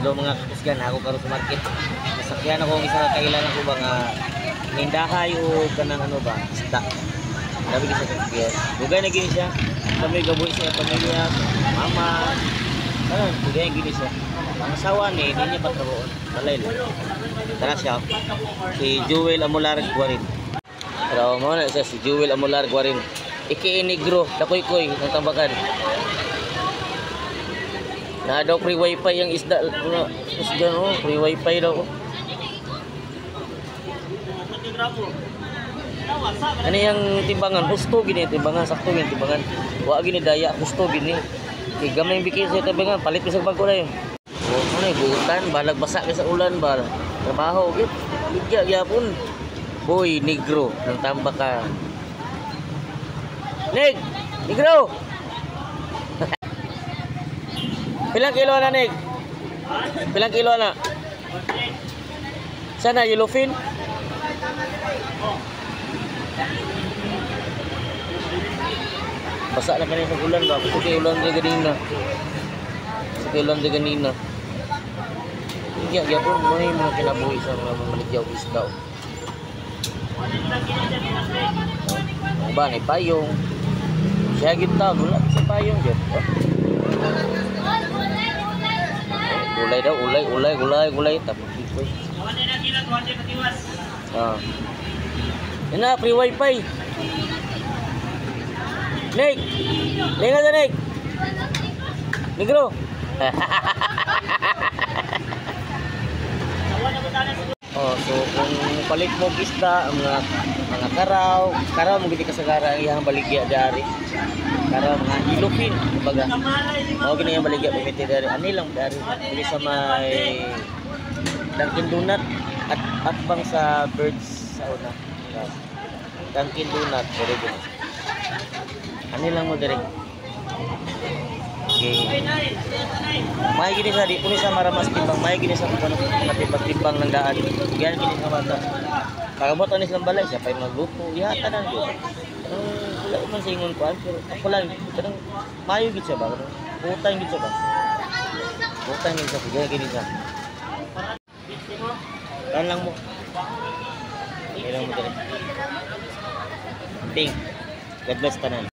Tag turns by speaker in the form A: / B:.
A: ilo mga kakusgan ako karon sa market. Nasakyan ako isa ka kailan ako ba nga nindahay o kanang ano ba isda. Grabe gid sa kasakyan. Dugay na gid siya. Kami gaboy siya pamilya, mama. Dugay gid siya. Ang asawa ni hindi niya patrabaho. Balay lang. Tara siya. Si Jewel Amular Guarin. Pero mo na siya si Jewel Amular Guarin. Iki Negro, dakoy-koy ng Tambakan. Na daw free wifi yung isda. Isda no, free wifi daw. Ano yung timbangan? Husto gini timbangan, sakto gini timbangan. Wa gini daya, husto gini. Gamay yung bikis sa timbangan, palit bisag bangko na yun. Ano yung buutan, balag basa sa ulan ba? Trabaho, git. Bigya gyapon. Boy Negro ng Tambakan. Negro. Pilang kilo na, Nig? Pilang kilo na? Sana yellowfin? Basa na kanina sa ulan ba? Kasi kay ulan din ganina. Kasi kay ulan din ganina. Iya po, may mga kinabuhi sa mga maligyaw isda. Ba, ni payong. Siya kita, wala sa payong dyan. Gulay daw, gulay. Tapos ito. Yan na, free wifi. Nig! Linga sa Nig! Negro! So kung palit mo isda, mga karaw mo gini kasagara ang iyang baligya dari. Karaw mga ilupin, kumbaga. Mao gini yang baligya pamiti dari. Ani lang dari. Dili sa may Dunkin Donut at bang sa Birds sa una. Dunkin Donut dire gini. Ani lang mo dire. Okay. May gini sa di puno sa maramas timbang, may gini sa ano timbang ng daan. Yan gini sa bata. Pagamot anis ng balay siya pa magluto. Ihata na gyud. Wala man sa ingon ko pero ako lang kadang mayo gid siya ba. Utang gid siya ba. Utang gid siya gini sa. Kan lang mo. Ilang mo dire. Ting. God bless tanan.